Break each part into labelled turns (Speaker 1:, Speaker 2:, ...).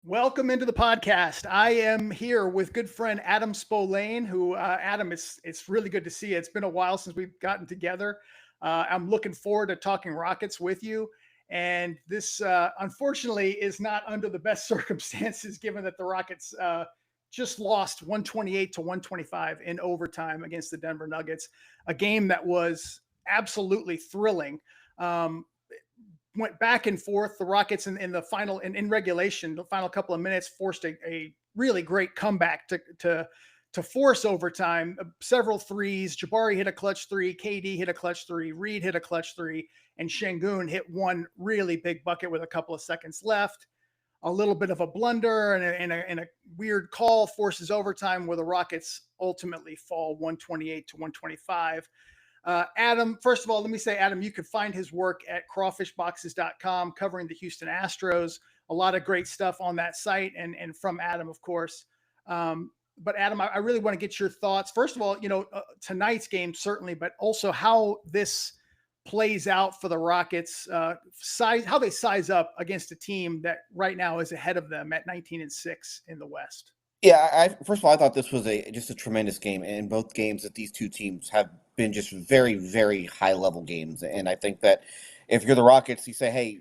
Speaker 1: Welcome into the podcast. I am here with good friend Adam Spolane, who Adam, it's really good to see you. It's been a while since we've gotten together. I'm looking forward to talking Rockets with you. And this, unfortunately, is not under the best circumstances, given that the Rockets just lost 128 to 125 in overtime against the Denver Nuggets, a game that was absolutely thrilling. Went back and forth. The Rockets in the final in regulation, the final couple of minutes, forced a really great comeback to force overtime. Several threes. Jabari hit a clutch three. KD hit a clutch three. Reed hit a clutch three, and Sengun hit one really big bucket with a couple of seconds left. A little bit of a blunder and a weird call forces overtime, where the Rockets ultimately fall 128 to 125. Adam, first of all, let me say, Adam, you can find his work at crawfishboxes.com covering the Houston Astros. A lot of great stuff on that site and from Adam, of course. But Adam, I really want to get your thoughts. First of all, tonight's game, certainly, but also how this plays out for the Rockets, how they size up against a team that right now is ahead of them at 19-6 in the West.
Speaker 2: Yeah, first of all, I thought this was just a tremendous game, and both games that these two teams have been just very, very high-level games. And I think that if you're the Rockets, you say, hey,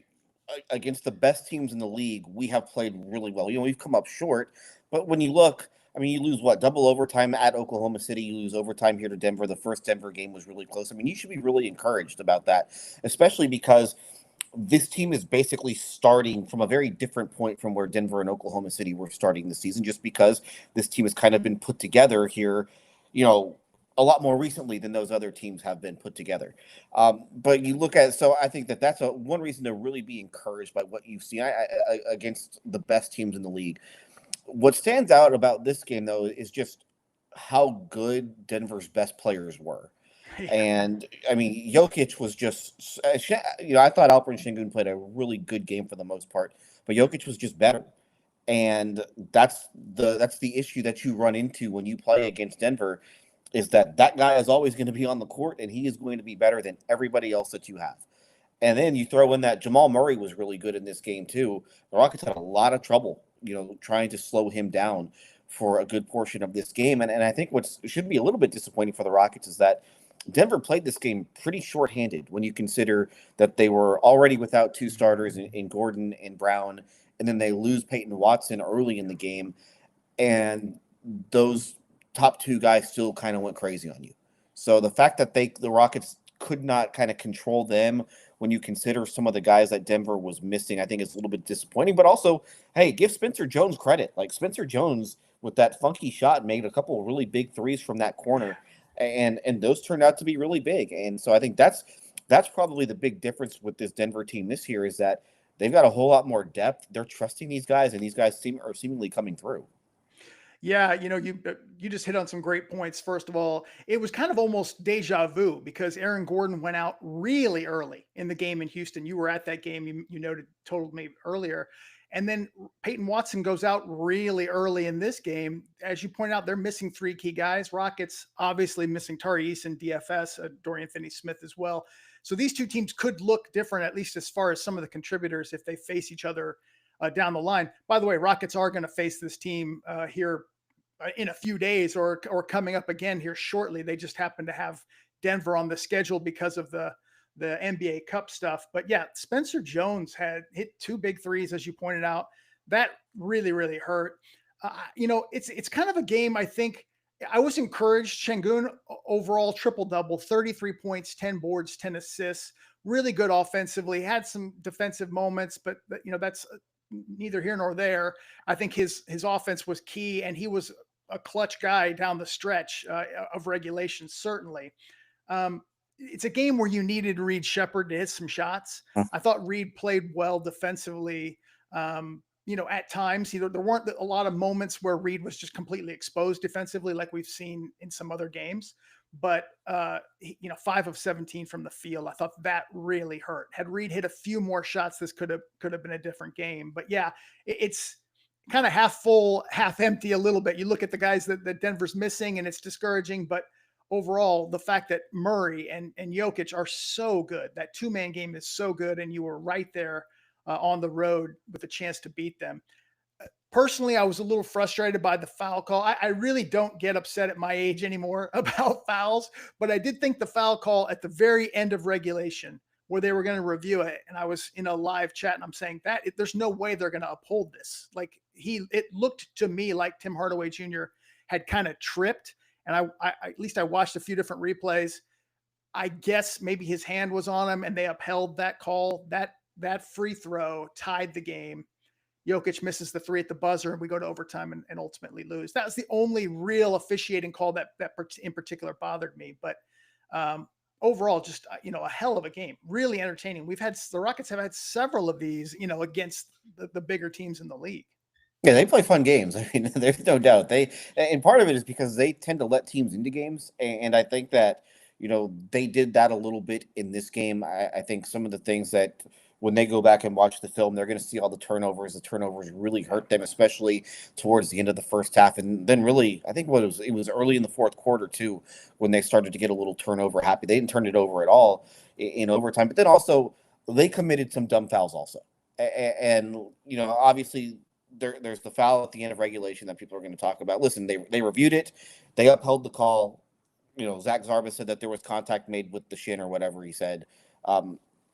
Speaker 2: against the best teams in the league, we have played really well. We've come up short, but when you look, you lose double overtime at Oklahoma City, you lose overtime here to Denver. The first Denver game was really close. You should be really encouraged about that, especially because this team is basically starting from a very different point from where Denver and Oklahoma City were starting the season, just because this team has kind of been put together here, a lot more recently than those other teams have been put together. But you look at, so I think that's one reason to really be encouraged by what you've seen against the best teams in the league. What stands out about this game, though, is just how good Denver's best players were. And Jokic was just, I thought Alperen Sengun played a really good game for the most part, but Jokic was just better. And that's the issue that you run into when you play against Denver, is that guy is always going to be on the court, and he is going to be better than everybody else that you have. And then you throw in that Jamal Murray was really good in this game too. The Rockets had a lot of trouble, trying to slow him down for a good portion of this game. And I think what should be a little bit disappointing for the Rockets is that Denver played this game pretty shorthanded when you consider that they were already without two starters in Gordon and Brown, and then they lose Peyton Watson early in the game, and those top two guys still kind of went crazy on you. So the fact that the Rockets could not kind of control them when you consider some of the guys that Denver was missing, I think is a little bit disappointing. But also, hey, give Spencer Jones credit. Spencer Jones, with that funky shot, made a couple of really big threes from that corner. And those turned out to be really big. And so I think that's probably the big difference with this Denver team this year, is that they've got a whole lot more depth. They're trusting these guys, and these guys are seemingly coming through.
Speaker 1: Yeah, you just hit on some great points. First of all, it was kind of almost deja vu because Aaron Gordon went out really early in the game in Houston. You were at that game, told me earlier. And then Peyton Watson goes out really early in this game. As you pointed out, they're missing three key guys. Rockets obviously missing Tari Eason, DFS, Dorian Finney-Smith as well. So these two teams could look different, at least as far as some of the contributors, if they face each other down the line. By the way, Rockets are going to face this team here in a few days or coming up again here shortly. They just happen to have Denver on the schedule because of the NBA Cup stuff. But yeah, Spencer Jones had hit two big threes, as you pointed out. That really, really hurt. It's kind of a game. I think I was encouraged. Sengun overall triple-double, 33 points, 10 boards, 10 assists, really good offensively, had some defensive moments, but that's neither here nor there. I think his offense was key, and he was a clutch guy down the stretch of regulation, certainly. It's a game where you needed Reed Sheppard to hit some shots. I thought Reed played well defensively. At times, there weren't a lot of moments where Reed was just completely exposed defensively, like we've seen in some other games. But 5 of 17 from the field, I thought that really hurt. Had Reed hit a few more shots, this could have been a different game. But yeah, it's kind of half full, half empty a little bit. You look at the guys that Denver's missing, and it's discouraging. But overall, the fact that Murray and Jokic are so good, that two-man game is so good, and you were right there on the road with a chance to beat them. Personally, I was a little frustrated by the foul call. I really don't get upset at my age anymore about fouls, but I did think the foul call at the very end of regulation where they were going to review it. And I was in a live chat and I'm saying that there's no way they're going to uphold this. Like it looked to me like Tim Hardaway Jr. had kind of tripped. And I at least I watched a few different replays. I guess maybe his hand was on him and they upheld that call. That free throw tied the game. Jokic misses the 3 at the buzzer and we go to overtime and ultimately lose. That was the only real officiating call that in particular bothered me. But overall, just, a hell of a game, really entertaining. The Rockets have had several of these, against the bigger teams in the league.
Speaker 2: Yeah, they play fun games. I mean, there's no doubt. And part of it is because they tend to let teams into games. And I think that, they did that a little bit in this game. I think some of the things that when they go back and watch the film, they're going to see all the turnovers. The turnovers really hurt them, especially towards the end of the first half. And then really, I think it was early in the fourth quarter too, when they started to get a little turnover happy. They didn't turn it over at all in overtime. But then also they committed some dumb fouls also. And obviously there's the foul at the end of regulation that people are going to talk about. Listen, they reviewed it. They upheld the call. Zach Zarba said that there was contact made with the shin or whatever he said.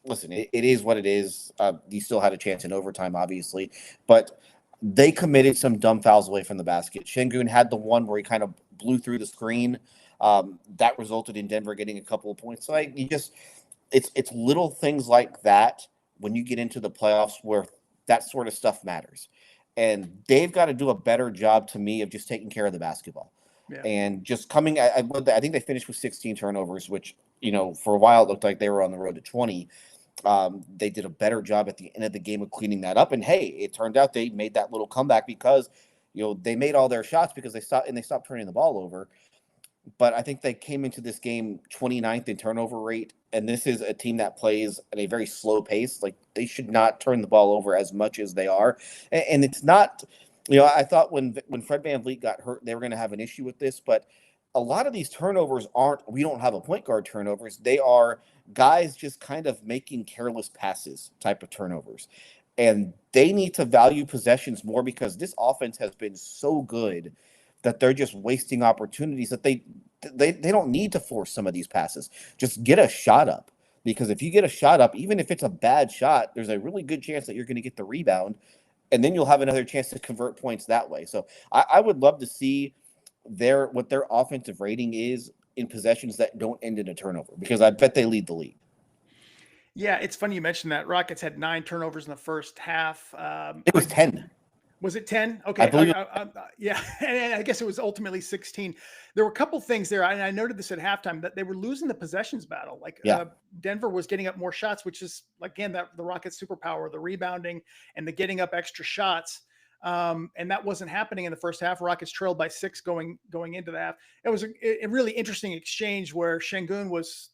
Speaker 2: Listen, it is what it is. You still had a chance in overtime, obviously, but they committed some dumb fouls away from the basket. Sengun had the one where he kind of blew through the screen. That resulted in Denver getting a couple of points. So it's little things like that when you get into the playoffs where that sort of stuff matters. And they've got to do a better job, to me, of just taking care of the basketball. Yeah. And just coming, I think they finished with 16 turnovers, which, for a while it looked like they were on the road to 20. They did a better job at the end of the game of cleaning that up. And hey, it turned out they made that little comeback because, they made all their shots because they stopped turning the ball over. But I think they came into this game 29th in turnover rate. And this is a team that plays at a very slow pace. Like, they should not turn the ball over as much as they are. And it's not, I thought when Fred VanVleet got hurt, they were going to have an issue with this, but a lot of these turnovers we don't have a point guard turnovers. They are guys just kind of making careless passes type of turnovers. And they need to value possessions more because this offense has been so good that they're just wasting opportunities that they don't need to force some of these passes. Just get a shot up, because if you get a shot up, even if it's a bad shot, there's a really good chance that you're going to get the rebound, and then you'll have another chance to convert points that way. So I would love to see what their offensive rating is in possessions that don't end in a turnover, because I bet they lead the league.
Speaker 1: Yeah, it's funny you mentioned that. Rockets had 9 turnovers in the first half.
Speaker 2: It was 10.
Speaker 1: Was it 10? Okay.
Speaker 2: I believe
Speaker 1: yeah. And I guess it was ultimately 16. There were a couple things there. And I noted this at halftime, that they were losing the possessions battle. Denver was getting up more shots, which is, again, that the Rockets' superpower, the rebounding and the getting up extra shots. And that wasn't happening in the first half. Rockets trailed by 6 going into the half. It was a really interesting exchange where Sengun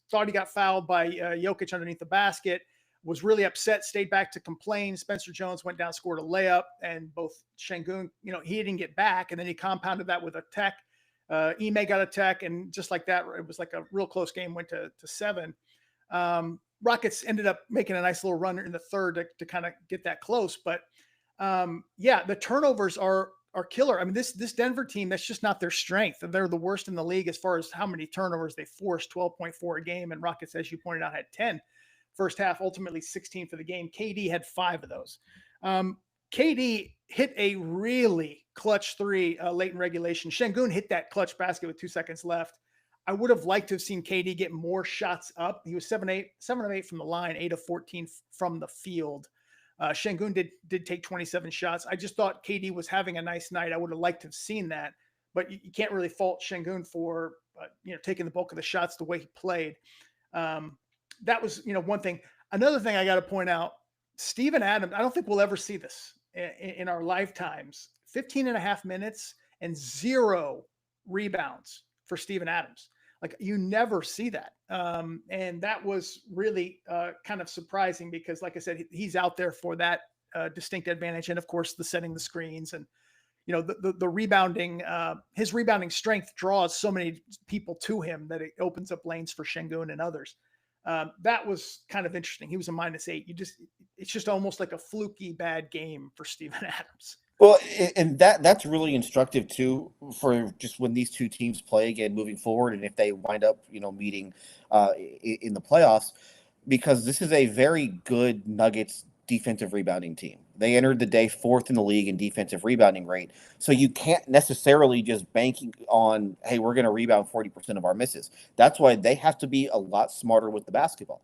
Speaker 1: thought he got fouled by Jokic underneath the basket, was really upset, stayed back to complain. Spencer Jones went down, scored a layup, and both Sengun, he didn't get back. And then he compounded that with a tech. Ime got a tech, and just like that, it was like a real close game, went to 7. Rockets ended up making a nice little run in the third to kind of get that close. But the turnovers are killer. I mean, this Denver team, that's just not their strength. They're the worst in the league as far as how many turnovers they forced, 12.4 a game. And Rockets, as you pointed out, had 10. First half, ultimately 16 for the game. KD had 5 of those. KD hit a really clutch 3 late in regulation. Sengun hit that clutch basket with 2 seconds left. I would have liked to have seen KD get more shots up. He was 7 of 8 from the line, 8 of 14 from the field. Sengun did take 27 shots. I just thought KD was having a nice night. I would have liked to have seen that, but you can't really fault Sengun for taking the bulk of the shots the way he played. That was, one thing. Another thing I got to point out, Steven Adams, I don't think we'll ever see this in our lifetimes. 15 and a half minutes and 0 rebounds for Steven Adams. Like, you never see that. And that was really kind of surprising because, like I said, he's out there for that distinct advantage. And of course, the setting the screens and, the rebounding, his rebounding strength draws so many people to him that it opens up lanes for Sengun and others. That was kind of interesting. He was a -8. It's just almost like a fluky bad game for Steven Adams.
Speaker 2: Well, and that's really instructive too for just when these two teams play again moving forward, and if they wind up, meeting in the playoffs, because this is a very good Nuggets defensive rebounding team. They entered the day fourth in the league in defensive rebounding rate, so you can't necessarily just banking on, hey, we're going to rebound 40% of our misses. That's why they have to be a lot smarter with the basketball.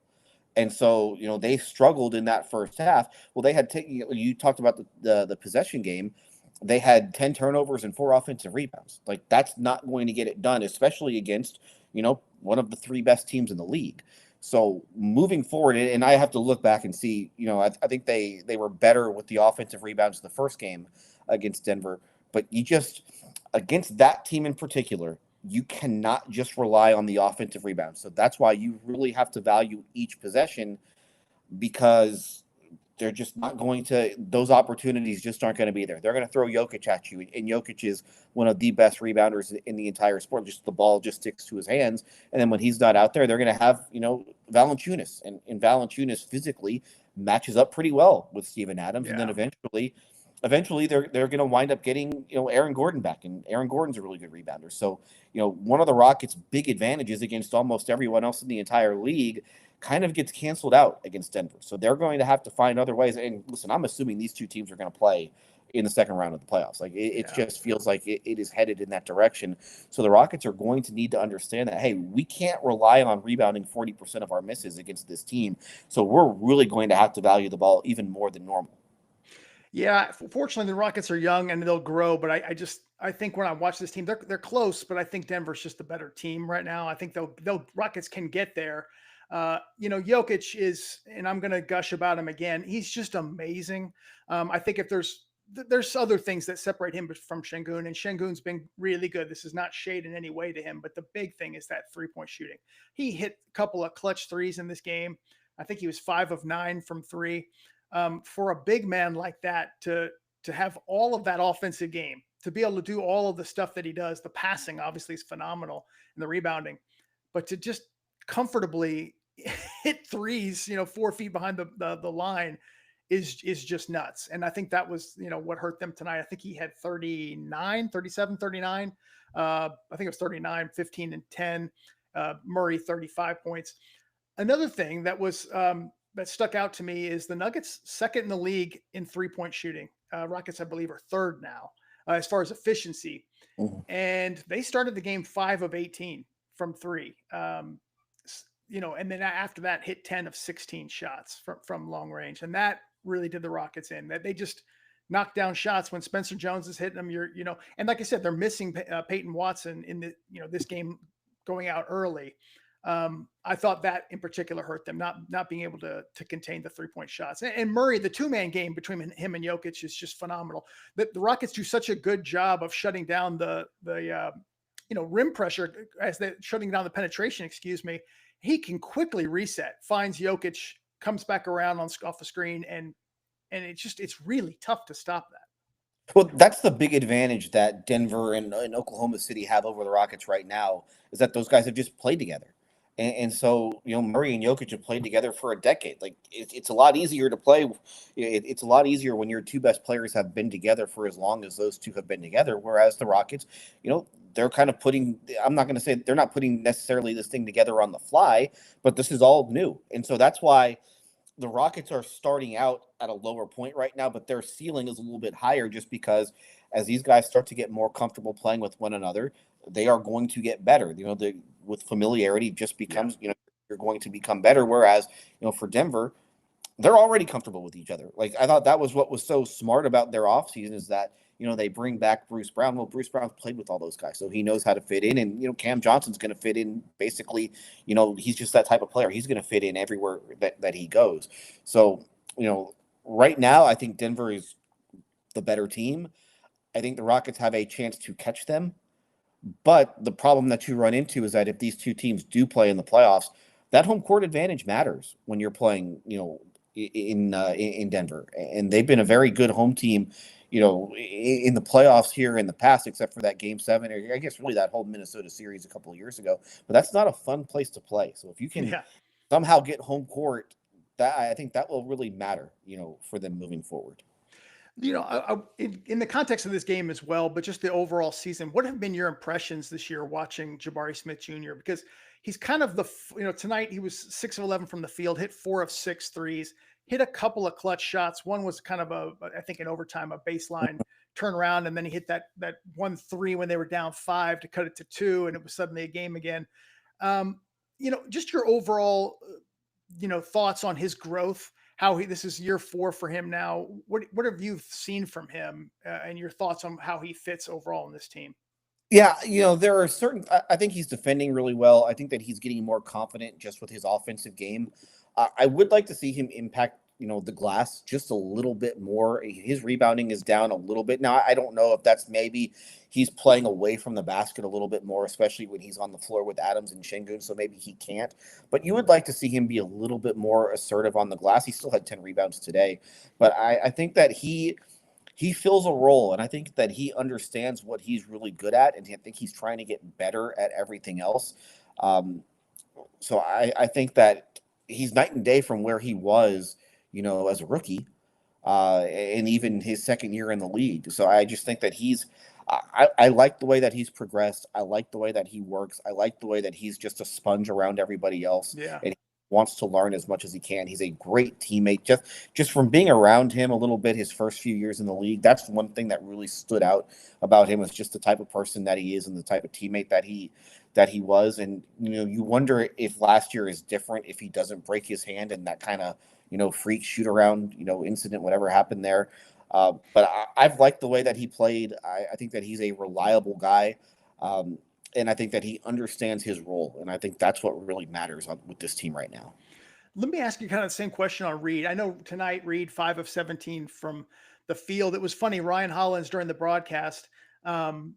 Speaker 2: And so, they struggled in that first half. Well, they had taken, you talked about the possession game. They had 10 turnovers and 4 offensive rebounds. Like, that's not going to get it done, especially against, one of the 3 best teams in the league. So moving forward, and I have to look back and see, I think they were better with the offensive rebounds the first game against Denver. But against that team in particular, you cannot just rely on the offensive rebound. So that's why you really have to value each possession, because they're just not going to, those opportunities just aren't going to be there. They're going to throw Jokic at you, and Jokic is one of the best rebounders in the entire sport. Just the ball just sticks to his hands. And then when he's not out there, they're going to have, Valanciunas, and Valanciunas physically matches up pretty well with Steven Adams.
Speaker 1: Yeah.
Speaker 2: And then eventually they're going to wind up getting, Aaron Gordon back, and Aaron Gordon's a really good rebounder. So, one of the Rockets' big advantages against almost everyone else in the entire league kind of gets canceled out against Denver. So they're going to have to find other ways. And listen, I'm assuming these two teams are going to play in the second round of the playoffs. Like, it just feels like it is headed in that direction. So the Rockets are going to need to understand that, hey, we can't rely on rebounding 40% of our misses against this team. So we're really going to have to value the ball even more than normal.
Speaker 1: Yeah, fortunately the Rockets are young and they'll grow, but I think when I watch this team, they're close, but I think Denver's just a better team right now. I think they'll Rockets can get there. Jokic is, and I'm going to gush about him again. He's just amazing. I think if there's other things that separate him from Sengun, and Sengun's been really good. This is not shade in any way to him, but the big thing is that 3-point shooting. He hit a couple of clutch threes in this game. I think he was 5 of 9 from 3. For a big man like that to have all of that offensive game, to be able to do all of the stuff that he does, the passing obviously is phenomenal, and the rebounding, but to just comfortably hit threes, 4 feet behind the line is just nuts. And I think that was, what hurt them tonight. I think he had 37, 39. I think it was 39, 15 and 10. Murray, 35 points. Another thing that was, that stuck out to me is the Nuggets second in the league in 3-point shooting. Rockets, I believe, are third now as far as efficiency.
Speaker 2: Mm-hmm.
Speaker 1: And they started the game 5 of 18 from 3. And then after that hit 10 of 16 shots from long range. And that really did the Rockets in. That they just knocked down shots when Spencer Jones is hitting them. And like I said, they're missing Peyton Watson in the, this game going out early. I thought that in particular hurt them, not being able to contain the 3-point shots. And Murray, the 2-man game between him and Jokic is just phenomenal. The Rockets do such a good job of shutting down the rim pressure as they're shutting down the penetration, he can quickly reset, finds Jokic, comes back around off the screen, and it's really tough to stop that.
Speaker 2: Well, that's the big advantage that Denver and Oklahoma City have over the Rockets right now, is that those guys have just played together. And so, Murray and Jokic have played together for a decade. Like, it's a lot easier to play. It's a lot easier when your 2 best players have been together for as long as those 2 have been together. Whereas the Rockets, they're kind of I'm not going to say they're not putting necessarily this thing together on the fly, but this is all new. And so that's why the Rockets are starting out at a lower point right now, but their ceiling is a little bit higher, just because as these guys start to get more comfortable playing with one another, they are going to get better. With familiarity just becomes, you're going to become better. Whereas, for Denver, they're already comfortable with each other. Like, I thought that was what was so smart about their offseason, is that, they bring back Bruce Brown. Well, Bruce Brown's played with all those guys, so he knows how to fit in. And, Cam Johnson's going to fit in basically, he's just that type of player. He's going to fit in everywhere that he goes. So, right now, I think Denver is the better team. I think the Rockets have a chance to catch them. But the problem that you run into is that if these two teams do play in the playoffs, that home court advantage matters when you're playing, in Denver. And they've been a very good home team, in the playoffs here in the past, except for that Game 7, or I guess really that whole Minnesota series a couple of years ago. But that's not a fun place to play. So if you can somehow get home court, I think that will really matter, for them moving forward.
Speaker 1: In the context of this game as well, but just the overall season, what have been your impressions this year watching Jabari Smith Jr.? Because he's kind of tonight he was 6 of 11 from the field, hit 4 of 6 threes, hit a couple of clutch shots. One was kind of I think in overtime, a baseline turnaround. And then he hit that 1 3 when they were down 5 to cut it to 2. And it was suddenly a game again. Just your overall, thoughts on his growth. This is year 4 for him now. What have you seen from him, and your thoughts on how he fits overall in this team?
Speaker 2: Yeah, there are certain. I think he's defending really well. I think that he's getting more confident just with his offensive game. I would like to see him impact, the glass just a little bit more. His rebounding is down a little bit now. I don't know if that's maybe he's playing away from the basket a little bit more, especially when he's on the floor with Adams and Sengun. So maybe he can't. But you would like to see him be a little bit more assertive on the glass. He still had 10 rebounds today, but I think that he fills a role, and I think that he understands what he's really good at, and I think he's trying to get better at everything else. So I think that he's night and day from where he was, as a rookie, and even his second year in the league. So I just think that I like the way that he's progressed. I like the way that he works. I like the way that he's just a sponge around everybody else.
Speaker 1: Yeah.
Speaker 2: And wants to learn as much as he can. He's a great teammate. Just from being around him a little bit his first few years in the league, that's one thing that really stood out about him, is just the type of person that he is and the type of teammate that he was. And you wonder if last year is different if he doesn't break his hand and that kind of freak shoot around incident, whatever happened there. But I've liked the way that he played. I think that he's a reliable guy. And I think that he understands his role. And I think that's what really matters with this team right now.
Speaker 1: Let me ask you kind of the same question on Reed. I know tonight Reed 5 of 17 from the field. It was funny. Ryan Hollins during the broadcast, kind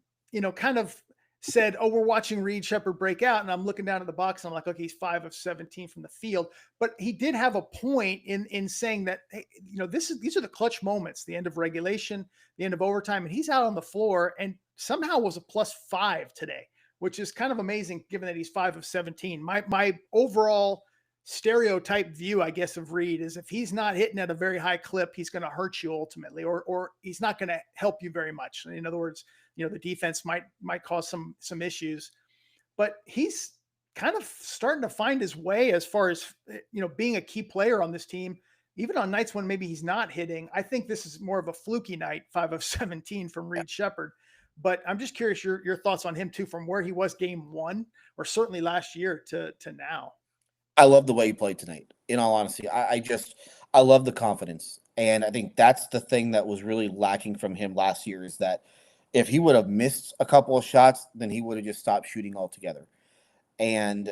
Speaker 1: of said, "Oh, we're watching Reed Sheppard break out." And I'm looking down at the box and I'm like, okay, he's 5 of 17 from the field. But he did have a point in saying that, hey, these are the clutch moments, the end of regulation, the end of overtime. And he's out on the floor and somehow was a +5 today, which is kind of amazing given that he's 5 of 17. My overall stereotype view, I guess, of Reed is if he's not hitting at a very high clip, he's going to hurt you ultimately, or he's not going to help you very much. In other words, the defense might cause some issues, but he's kind of starting to find his way as far as, being a key player on this team, even on nights when maybe he's not hitting. I think this is more of a fluky night, 5 of 17 from Reed Sheppard. But I'm just curious your thoughts on him too, from where he was game 1 or certainly last year to now.
Speaker 2: I love the way he played tonight. In all honesty, I love the confidence. And I think that's the thing that was really lacking from him last year, is that if he would have missed a couple of shots, then he would have just stopped shooting altogether. And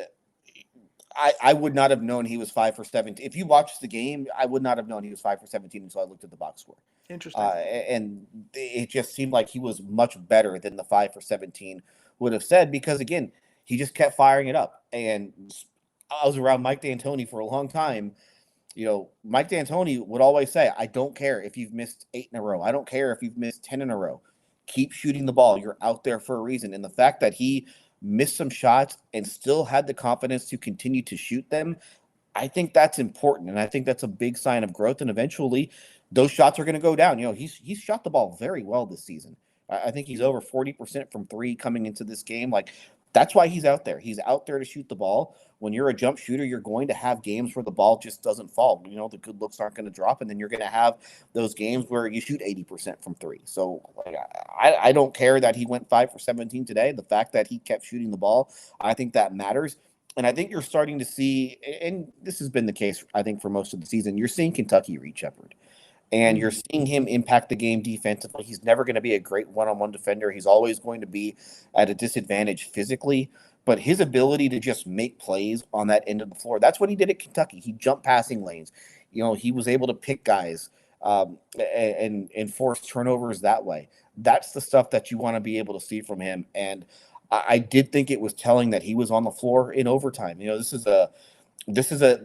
Speaker 2: I would not have known he was 5 for 17. If you watched the game, I would not have known he was 5 for 17 until I looked at the box score.
Speaker 1: Interesting.
Speaker 2: And it just seemed like he was much better than the 5 for 17 would have said, because, again, he just kept firing it up. And I was around Mike D'Antoni for a long time. Mike D'Antoni would always say, I don't care if you've missed 8 in a row. I don't care if you've missed 10 in a row. Keep shooting the ball. You're out there for a reason. And the fact that he missed some shots and still had the confidence to continue to shoot them, I think that's important. And I think that's a big sign of growth. And eventually those shots are going to go down. He's shot the ball very well this season. I think he's over 40% from 3 coming into this game. That's why he's out there. He's out there to shoot the ball. When you're a jump shooter, you're going to have games where the ball just doesn't fall. The good looks aren't going to drop, and then you're going to have those games where you shoot 80% from 3. So I don't care that he went 5 for 17 today. The fact that he kept shooting the ball, I think that matters. And I think you're starting to see, and this has been the case, I think, for most of the season, you're seeing Kentucky Reed Sheppard. And you're seeing him impact the game defensively. He's never going to be a great one-on-one defender. He's always going to be at a disadvantage physically. But his ability to just make plays on that end of the floor, that's what he did at Kentucky. He jumped passing lanes. He was able to pick guys and force turnovers that way. That's the stuff that you want to be able to see from him. And I did think it was telling that he was on the floor in overtime. This is a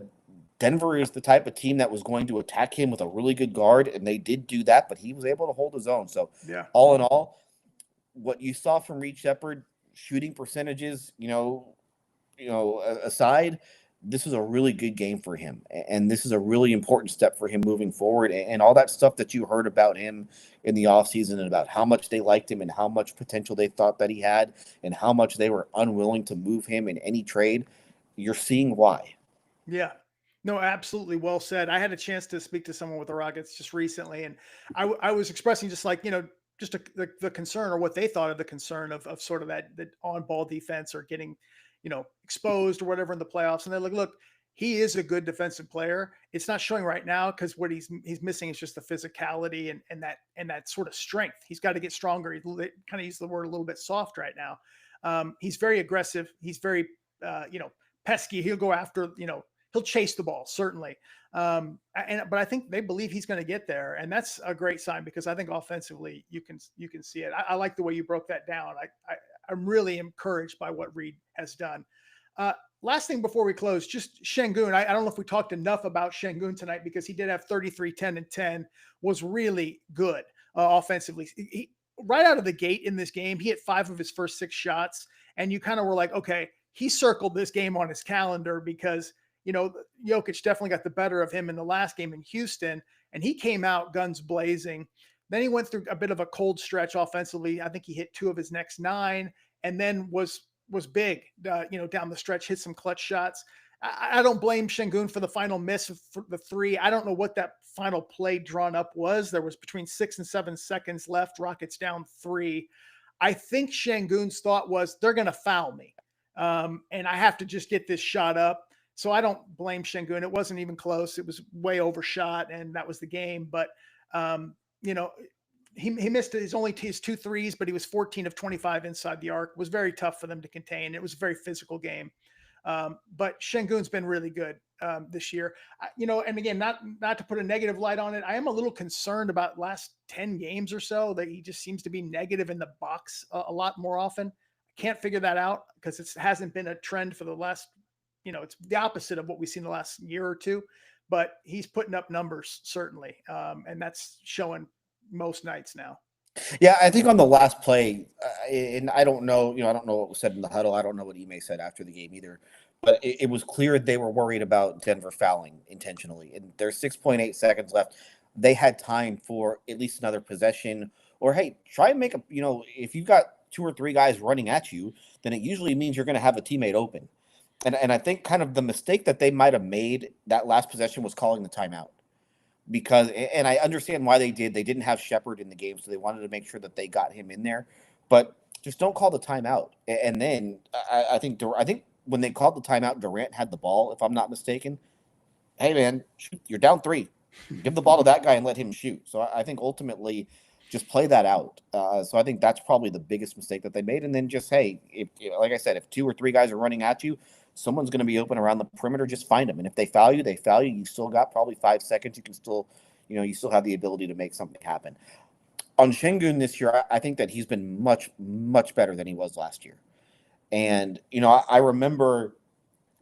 Speaker 2: Denver is the type of team that was going to attack him with a really good guard, and they did do that, but he was able to hold his own. So, all in all, what you saw from Reed Sheppard, shooting percentages, aside, this is a really good game for him. And this is a really important step for him moving forward. And all that stuff that you heard about him in the offseason and about how much they liked him and how much potential they thought that he had and how much they were unwilling to move him in any trade, you're seeing why.
Speaker 1: Yeah. No, absolutely. Well said. I had a chance to speak to someone with the Rockets just recently, and I was expressing just like, just the concern or what they thought of the concern of sort of that on ball defense or getting, exposed or whatever in the playoffs. And they're like, look, he is a good defensive player. It's not showing right now because what he's missing is just the physicality and that sort of strength. He's got to get stronger. He kind of use the word a little bit soft right now. He's very aggressive. He's very, pesky. He'll go after, he'll chase the ball, certainly. But I think they believe he's going to get there. And that's a great sign because I think offensively you can see it. I like the way you broke that down. I'm really encouraged by what Reed has done. Last thing before we close, just Sengun. I don't know if we talked enough about Sengun tonight because he did have 33, 10, and 10, was really good offensively. He, right out of the gate in this game, he hit 5 of his first 6 shots. And you kind of were like, okay, he circled this game on his calendar because, Jokic definitely got the better of him in the last game in Houston, and he came out guns blazing. Then he went through a bit of a cold stretch offensively. I think he hit 2 of his next 9 and then was big, down the stretch, hit some clutch shots. I don't blame Sengun for the final miss for the 3. I don't know what that final play drawn up was. There was between 6 and 7 seconds left. Rockets down 3. I think Sengun's thought was they're going to foul me. And I have to just get this shot up. So I don't blame Sengun. It wasn't even close. It was way overshot, and that was the game. But, he missed his 2 threes, but he was 14 of 25 inside the arc. It was very tough for them to contain. It was a very physical game. But Sengun's been really good this year. And again, not to put a negative light on it, I am a little concerned about last 10 games or so that he just seems to be negative in the box a lot more often. I can't figure that out because it hasn't been a trend for the last, it's the opposite of what we've seen the last year or two, but he's putting up numbers certainly. And that's showing most nights now.
Speaker 2: Yeah, I think on the last play, and I don't know, I don't know what was said in the huddle. I don't know what Ime said after the game either, but it was clear they were worried about Denver fouling intentionally. And there's 6.8 seconds left. They had time for at least another possession, or hey, try and make a, if you've got 2 or 3 guys running at you, then it usually means you're going to have a teammate open. And I think kind of the mistake that they might have made that last possession was calling the timeout. Because, and I understand why they didn't have Sheppard in the game, so they wanted to make sure that they got him in there, but just don't call the timeout. And then I think when they called the timeout, Durant had the ball, if I'm not mistaken. Hey man, shoot, you're down 3, give the ball to that guy and let him shoot. So I think ultimately just play that out. So I think that's probably the biggest mistake that they made. And then just, hey, if, like I said, if 2 or 3 guys are running at you, someone's going to be open around the perimeter. Just find them. And if they foul you, they foul you. You still got probably 5 seconds. You can still, you still have the ability to make something happen. On Sengun this year, I think that he's been much, much better than he was last year. And, I remember,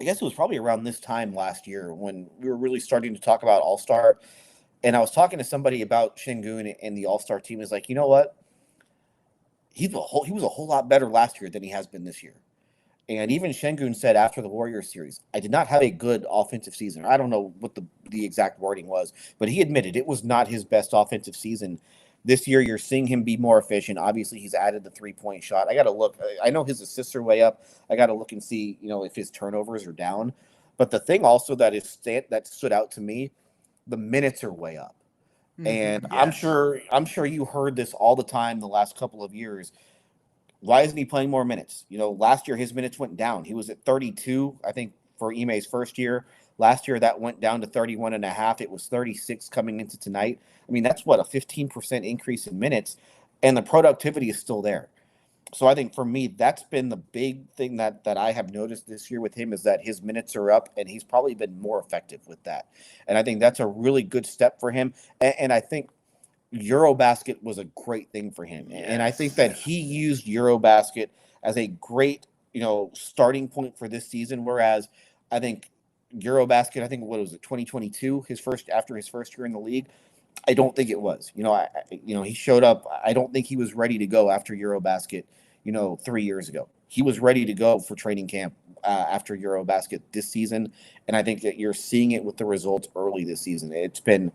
Speaker 2: I guess it was probably around this time last year when we were really starting to talk about All-Star. And I was talking to somebody about Sengun and the All-Star team. Is like, you know what? He was a whole lot better last year than he has been this year. And even Sengun said after the Warriors series, I did not have a good offensive season. I don't know what the exact wording was, but he admitted it was not his best offensive season. This year, you're seeing him be more efficient. Obviously, he's added the 3-point shot. I got to look. I know his assists are way up. I got to look and see, if his turnovers are down. But the thing also that stood out to me, the minutes are way up. And yes. I'm sure you heard this all the time the last couple of years. Why isn't he playing more minutes? Last year his minutes went down. He was at 32, I think, for Ime's first year. Last year that went down to 31 and a half. It was 36 coming into tonight. I mean, that's what, a 15% increase in minutes, and the productivity is still there. So I think for me, that's been the big thing that I have noticed this year with him is that his minutes are up, and he's probably been more effective with that. And I think that's a really good step for him. And I think Eurobasket was a great thing for him. Yes. And I think that he used Eurobasket as a great, starting point for this season. Whereas I think Eurobasket, what was it, 2022, after his first year in the league, I don't think it was. He showed up. I don't think he was ready to go after Eurobasket, 3 years ago. He was ready to go for training camp after Eurobasket this season, and I think that you're seeing it with the results early this season. It's been,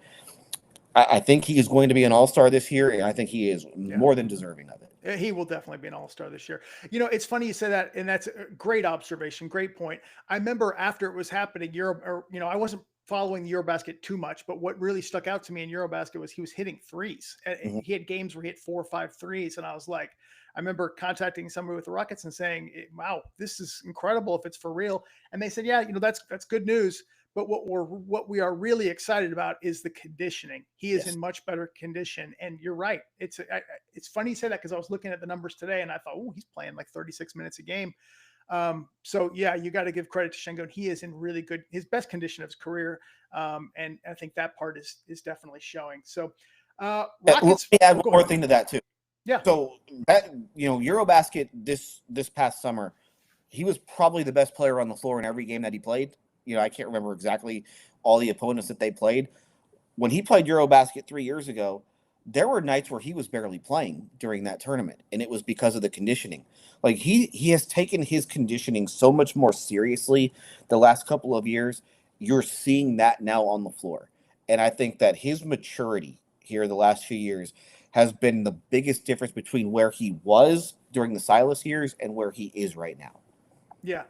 Speaker 2: I think he is going to be an all-star this year, and I think he is more than deserving of it.
Speaker 1: He will definitely be an all-star this year. It's funny you say that, and that's a great observation, great point. I remember after it was happening, I wasn't following the Eurobasket too much, but what really stuck out to me in Eurobasket was he was hitting threes. Mm-hmm. He had games where he hit 4 or 5 threes, and I was like, I remember contacting somebody with the Rockets and saying, "Wow, this is incredible if it's for real." And they said, "Yeah, that's good news." But what we are really excited about is the conditioning. He is in much better condition, and you're right. It's funny you say that because I was looking at the numbers today, and I thought, oh, he's playing like 36 minutes a game. So yeah, you got to give credit to Sengun. He is in really good, his best condition of his career, and I think that part is definitely showing. So, Rockets.
Speaker 2: Let me add one more thing to that too.
Speaker 1: Yeah.
Speaker 2: So that Eurobasket this past summer, he was probably the best player on the floor in every game that he played. I can't remember exactly all the opponents that they played. When he played Eurobasket 3 years ago, there were nights where he was barely playing during that tournament, and it was because of the conditioning. Like he has taken his conditioning so much more seriously the last couple of years. You're seeing that now on the floor. And I think that his maturity here the last few years has been the biggest difference between where he was during the Silas years and where he is right now.
Speaker 1: Yeah.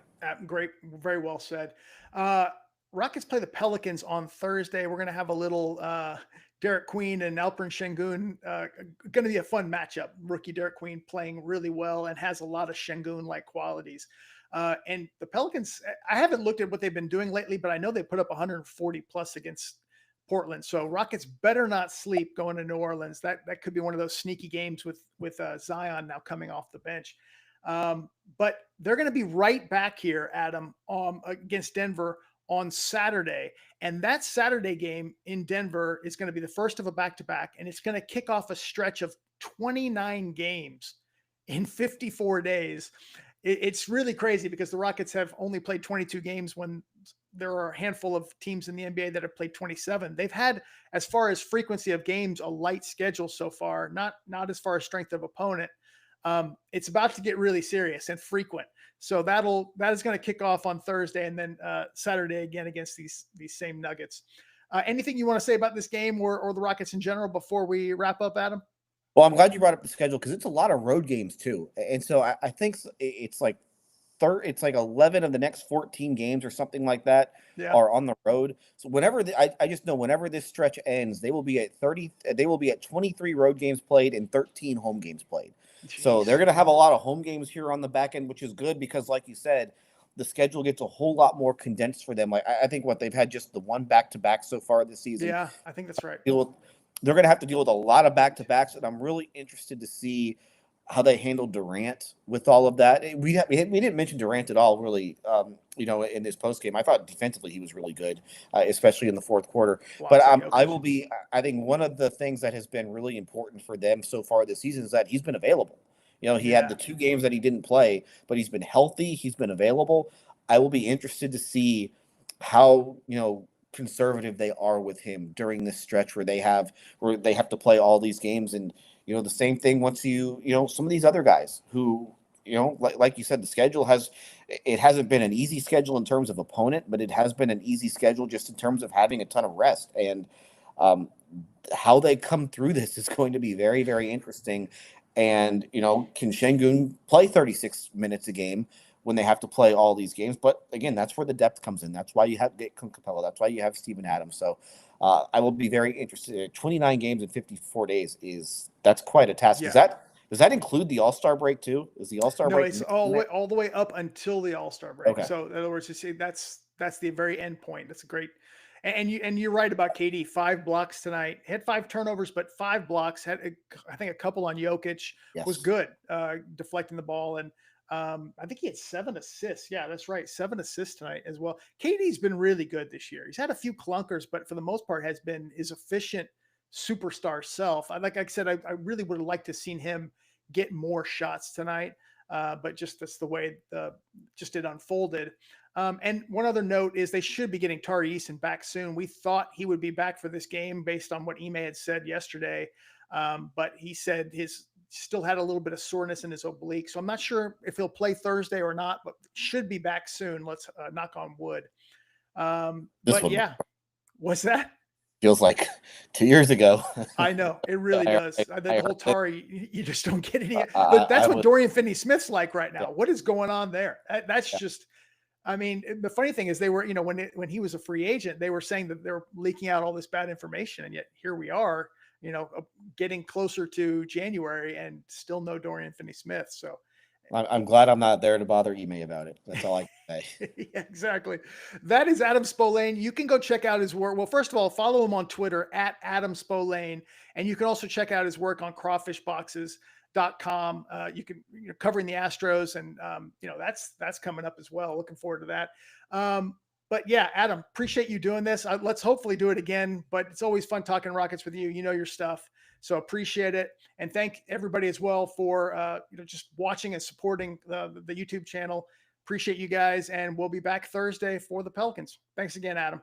Speaker 1: Great. Very well said. Rockets play the Pelicans on Thursday. We're going to have a little Derek Queen and Alperen Sengun. Going to be a fun matchup. Rookie Derek Queen playing really well and has a lot of Sengun-like qualities. And the Pelicans, I haven't looked at what they've been doing lately, but I know they put up 140 plus against Portland. So Rockets better not sleep going to New Orleans. That could be one of those sneaky games with Zion now coming off the bench. But they're going to be right back here, Adam, against Denver on Saturday. And that Saturday game in Denver is going to be the first of a back-to-back, and it's going to kick off a stretch of 29 games in 54 days. It's really crazy because the Rockets have only played 22 games when there are a handful of teams in the NBA that have played 27. They've had, as far as frequency of games, a light schedule so far, not as far as strength of opponent. It's about to get really serious and frequent. So that is going to kick off on Thursday, and then Saturday again against these same Nuggets. Anything you want to say about this game or the Rockets in general before we wrap up, Adam?
Speaker 2: Well, I'm glad you brought up the schedule because it's a lot of road games too. And so I think it's like 11 of the next 14 games or something like that are on the road. So whenever I just know whenever this stretch ends, they will be at 23 road games played and 13 home games played. Jeez. So they're going to have a lot of home games here on the back end, which is good because, like you said, the schedule gets a whole lot more condensed for them. I think they've had just the one back-to-back so far this season.
Speaker 1: Yeah, I think that's right.
Speaker 2: They're going to have to deal with a lot of back-to-backs, and I'm really interested to see how they handle Durant with all of that. We didn't mention Durant at all, really, in this postgame. I thought defensively he was really good, especially in the fourth quarter. But I think one of the things that has been really important for them so far this season is that he's been available. He had the 2 games that he didn't play, but he's been healthy. He's been available. I will be interested to see how, conservative they are with him during this stretch where they have to play all these games. And, the same thing once some of these other guys who, like you said, the schedule hasn't been an easy schedule in terms of opponent, but it has been an easy schedule just in terms of having a ton of rest. And how they come through this is going to be very, very interesting. And, can Sengun play 36 minutes a game when they have to play all these games? But again, that's where the depth comes in. That's why you have Dick Capella. That's why you have Steven Adams. So I will be very interested. 29 games in 54 days that's quite a task.
Speaker 1: Yeah.
Speaker 2: Does that include the All-Star break too? Is the All-Star break?
Speaker 1: No, it's all the way up until the All-Star break. Okay. So in other words, you see that's the very end point. That's a great. And you're right about KD. 5 blocks tonight. Had 5 turnovers, but 5 blocks. Had I think a couple on Jokic. Yes. Was good, deflecting the ball, and I think he had 7 assists. Yeah, that's right, 7 assists tonight as well. KD's been really good this year. He's had a few clunkers, but for the most part, has been his efficient superstar self. Like I said, I really would have liked to seen him get more shots tonight, but just that's the way it unfolded. And one other note is they should be getting Tari Eason back soon. We thought he would be back for this game based on what Ime had said yesterday. But he said his still had a little bit of soreness in his oblique. So I'm not sure if he'll play Thursday or not, but should be back soon. Let's knock on wood. But yeah, what's that?
Speaker 2: Feels like 2 years ago.
Speaker 1: I know it really does. The whole Tari, you just don't get any. That's what Dorian Finney-Smith's like right now. What is going on there? That's just. I mean, the funny thing is they were, when he was a free agent, they were saying that they were leaking out all this bad information, and yet here we are, getting closer to January and still no Dorian Finney-Smith. So.
Speaker 2: I'm glad I'm not there to bother Ime about it. That's all I can say.
Speaker 1: Yeah, exactly. That is Adam Spolane. You can go check out his work. Well, first of all, follow him on Twitter at Adam Spolane. And you can also check out his work on crawfishboxes.com. You can, covering the Astros, and that's coming up as well. Looking forward to that. But yeah, Adam, appreciate you doing this. Let's hopefully do it again, but it's always fun talking Rockets with you. You know your stuff. So appreciate it. And thank everybody as well for, just watching and supporting the YouTube channel. Appreciate you guys. And we'll be back Thursday for the Pelicans. Thanks again, Adam.